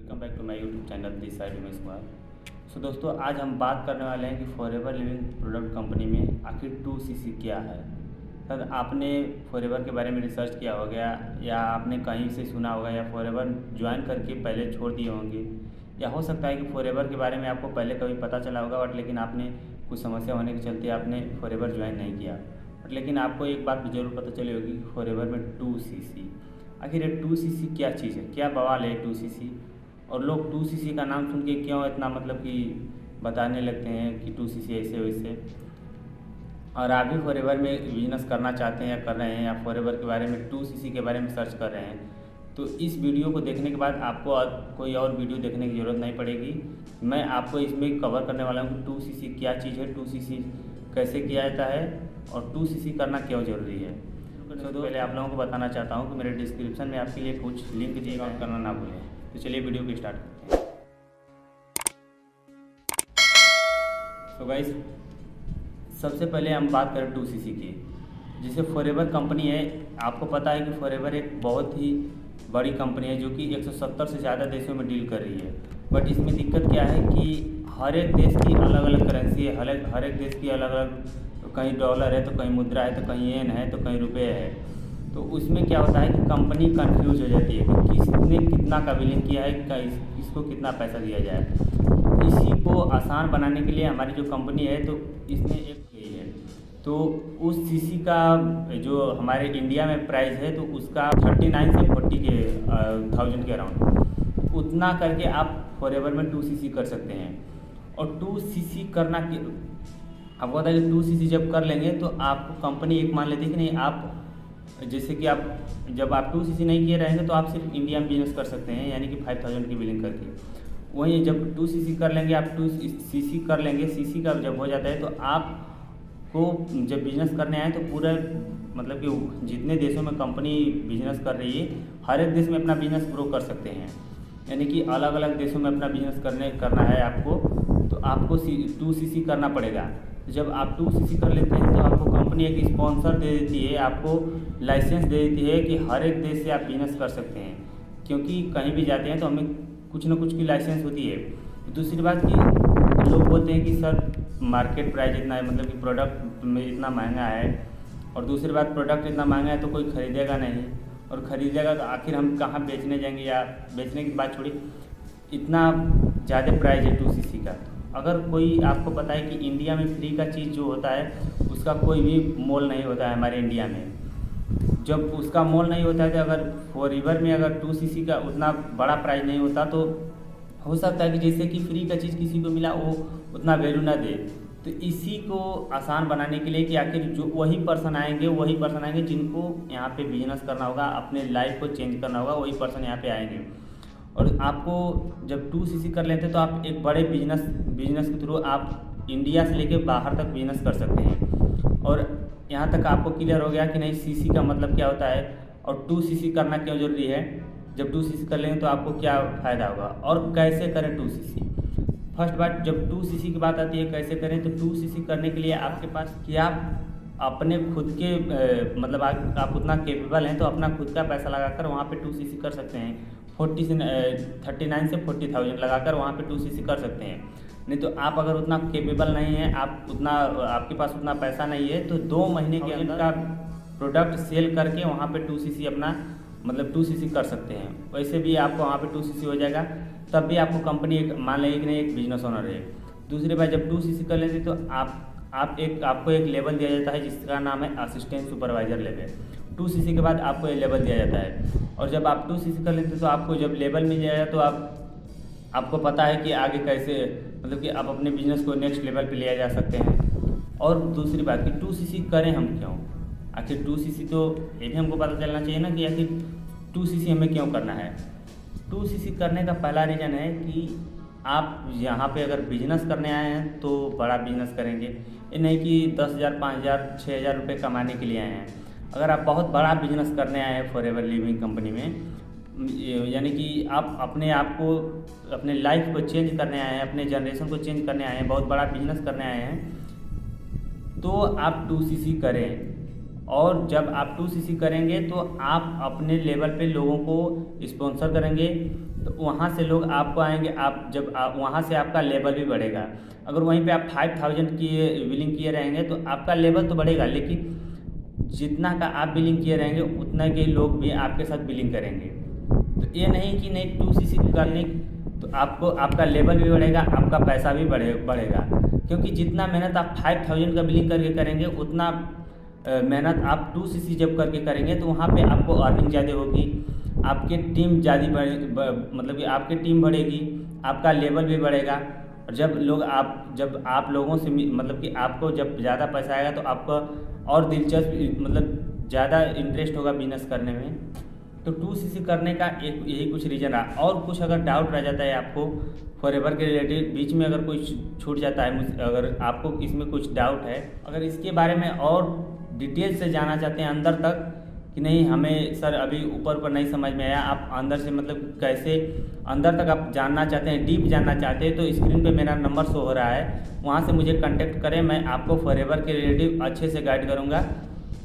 Welcome back to my YouTube channel this side Umesh Kumar. So दोस्तों, आज हम बात करने वाले हैं कि फॉरएवर लिविंग प्रोडक्ट कंपनी में आखिर 2CC क्या है। सर, आपने फॉरएवर के बारे में रिसर्च किया होगा या आपने कहीं से सुना होगा या फॉरएवर ज्वाइन करके पहले छोड़ दिए होंगे, या हो सकता है कि फॉरएवर के बारे में आपको पहले कभी पता चला होगा बट लेकिन आपने कुछ समस्या होने के चलते आपने फॉरएवर ज्वाइन नहीं किया। बट लेकिन आपको एक बात ज़रूर पता चली होगी कि फॉरएवर में 2CC, आखिर ये 2CC क्या चीज़ है, क्या बवाल है 2CC। और लोग 2CC का नाम सुन के क्यों इतना मतलब कि बताने लगते हैं कि 2CC ऐसे वैसे। और आप भी फॉरएवर में बिजनेस करना चाहते हैं या कर रहे हैं या फॉरएवर के बारे में 2CC के बारे में सर्च कर रहे हैं, तो इस वीडियो को देखने के बाद आपको कोई और वीडियो देखने की ज़रूरत नहीं पड़ेगी। मैं आपको इसमें कवर करने वाला हूँ कि 2CC क्या चीज़ है, 2CC कैसे किया जाता है और 2CC करना क्यों ज़रूरी है। तो पहले आप लोगों को बताना चाहता हूँ कि मेरे डिस्क्रिप्शन में आपके लिए कुछ लिंक दिए गए करना ना भूलें। तो चलिए वीडियो को स्टार्ट करते हैं। तो गाइस, सबसे पहले हम बात करें 2CC की, जिसे फॉरएवर कंपनी है। आपको पता है कि फॉरएवर एक बहुत ही बड़ी कंपनी है जो कि 170 से ज़्यादा देशों में डील कर रही है। बट इसमें दिक्कत क्या है कि हर एक देश की अलग अलग करेंसी है, हर एक देश की अलग अलग, कहीं डॉलर है तो कहीं मुद्रा है तो कहीं येन है तो कहीं रुपये है। तो उसमें क्या होता है कि कंपनी कंफ्यूज हो जाती है कि किसने कितना का बिलिंग किया है, किसको कितना पैसा दिया जाए। इसी को आसान बनाने के लिए हमारी जो कंपनी है तो इसने एक की है, तो उस CC का जो हमारे इंडिया में प्राइस है तो उसका 39 से 40 के 1000 के अराउंड, उतना करके आप फॉरएवर में 2CC कर सकते हैं। और 2CC करना कि आपको पता है कि 2CC जब कर लेंगे तो आपको कंपनी एक मान लेती है कि नहीं, आप जैसे कि आप जब आप 2CC नहीं किए रहेंगे तो आप सिर्फ इंडिया में बिजनेस कर सकते हैं, यानी कि 5000 की बिलिंग करके। वहीं जब 2CC कर लेंगे, आप 2CC कर लेंगे, CC का जब हो जाता है तो आपको जब बिजनेस करने आए तो पूरा मतलब कि जितने देशों में कंपनी बिजनेस कर रही है हर एक देश में अपना बिजनेस ग्रो कर सकते हैं। यानी कि अलग अलग देशों में अपना बिजनेस करना है आपको, तो आपको 2CC करना पड़ेगा। जब आप 2CC कर लेते हैं तो आपको कंपनी एक स्पॉन्सर दे देती है, आपको लाइसेंस दे देती है कि हर एक देश से आप बिजनेस कर सकते हैं। क्योंकि कहीं भी जाते हैं तो हमें कुछ ना कुछ की लाइसेंस होती है। दूसरी बात कि लोग बोलते हैं कि सर मार्केट प्राइस इतना है, मतलब कि प्रोडक्ट में इतना महंगा है, और दूसरी बात प्रोडक्ट इतना महंगा है तो कोई ख़रीदेगा नहीं, और ख़रीदेगा तो आखिर हम कहाँ बेचने जाएंगे, या बेचने की बात छोड़ी, इतना ज़्यादा प्राइस है 2CC का। अगर कोई आपको पता है कि इंडिया में फ्री का चीज़ जो होता है उसका कोई भी मोल नहीं होता है हमारे इंडिया में। जब उसका मोल नहीं होता है तो अगर फॉरएवर में अगर 2CC का उतना बड़ा प्राइस नहीं होता तो हो सकता है कि जैसे कि फ्री का चीज़ किसी को मिला वो उतना वैल्यू ना दे। तो इसी को आसान बनाने के लिए कि आखिर जो वही पर्सन आएंगे जिनको यहाँ पे बिजनेस करना होगा, अपने लाइफ को चेंज करना होगा, वही पर्सन यहाँ पे आएंगे। और आपको जब 2CC कर लेते हैं तो आप एक बड़े बिजनेस के थ्रू आप इंडिया से लेके बाहर तक बिजनेस कर सकते हैं। और यहाँ तक आपको क्लियर हो गया कि नहीं CC का मतलब क्या होता है और 2CC करना क्यों ज़रूरी है। जब 2CC कर लेंगे तो आपको क्या फ़ायदा होगा और कैसे करें 2CC। फर्स्ट बात, जब 2CC की बात आती है कैसे करें, तो 2CC करने के लिए आपके पास कि आप अपने खुद के मतलब आप उतना कैपेबल हैं तो अपना खुद का पैसा लगाकर वहाँ पे 2CC कर सकते हैं। 39 से 40,000 लगाकर वहाँ पे 2CC कर सकते हैं। नहीं तो आप अगर उतना कैपेबल नहीं है, आपके पास उतना पैसा नहीं है, तो 2 महीने के अंदर का प्रोडक्ट सेल करके वहाँ पे 2CC अपना मतलब 2CC कर सकते हैं। वैसे भी आपको वहाँ पे 2CC हो जाएगा, तब भी आपको कंपनी एक मान लेगी कि नहीं एक बिजनेस ओनर है। दूसरी बात, जब 2CC कर लेते तो आपको एक लेवल दिया जाता है जिसका नाम है असिस्टेंट सुपरवाइजर लेवल। 2CC के बाद आपको ये लेवल दिया जाता है, और जब आप 2CC कर लेते तो आपको जब लेवल मिल जाएगा तो आपको पता है कि आगे कैसे मतलब कि आप अपने बिजनेस को नेक्स्ट लेवल पे ले जा सकते हैं। और दूसरी बात कि 2CC करें हम क्यों, आखिर 2CC तो ये भी हमको पता चलना चाहिए ना कि आखिर 2CC हमें क्यों करना है। 2CC करने का पहला रीज़न है कि आप यहाँ पे अगर बिजनेस करने आए हैं तो बड़ा बिजनेस करेंगे, ये नहीं कि 10,000 5,000 6,000 रुपये कमाने के लिए आए हैं। अगर आप बहुत बड़ा बिजनेस करने आए हैं फॉरएवर लिविंग कंपनी में, यानी कि आप अपने आप को अपने लाइफ को चेंज करने आए हैं, अपने जनरेशन को चेंज करने आए हैं, बहुत बड़ा बिजनेस करने आए हैं, तो आप 2CC करें। और जब आप 2cc करेंगे तो आप अपने लेवल पे लोगों को स्पॉन्सर करेंगे, तो वहाँ से लोग आपको आएंगे। वहाँ से आपका लेवल भी बढ़ेगा। अगर वहीं पे आप 5000 किए बिलिंग किए रहेंगे तो आपका लेवल तो बढ़ेगा, लेकिन जितना का आप बिलिंग किए रहेंगे उतना के लोग भी आपके साथ बिलिंग करेंगे। तो ये नहीं कि नहीं 2cc करने तो आपको आपका लेवल भी बढ़ेगा, आपका पैसा भी बढ़ेगा, क्योंकि जितना मेहनत आप 5000 का बिलिंग करके करेंगे उतना मेहनत आप 2cc जब करके करेंगे तो वहाँ पे आपको अर्निंग ज़्यादा होगी, आपके टीम ज़्यादा मतलब कि आपकी टीम बढ़ेगी, आपका लेवल भी बढ़ेगा। और जब आप लोगों से मतलब कि आपको जब ज़्यादा पैसा आएगा तो आपको और दिलचस्प मतलब ज़्यादा इंटरेस्ट होगा बिजनेस करने में। तो 2cc करने का एक यही कुछ रीज़न रहा। और कुछ अगर डाउट रह जाता है आपको फॉरएवर के रिलेटेड, बीच में अगर कुछ छूट जाता है, अगर आपको इसमें कुछ डाउट है, अगर इसके बारे में और डिटेल से जानना चाहते हैं अंदर तक कि नहीं हमें सर अभी ऊपर नहीं समझ में आया, आप अंदर से मतलब कैसे अंदर तक आप जानना चाहते हैं, डीप जानना चाहते हैं, तो स्क्रीन पे मेरा नंबर शो हो रहा है, वहाँ से मुझे कांटेक्ट करें। मैं आपको फॉरएवर के रिलेटिव अच्छे से गाइड करूँगा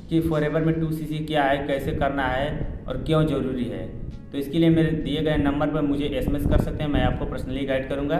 कि फॉरएवर में 2cc क्या है, कैसे करना है और क्यों ज़रूरी है। तो इसके लिए मेरे दिए गए नंबर पर मुझे SMS कर सकते हैं, मैं आपको पर्सनली गाइड करूँगा।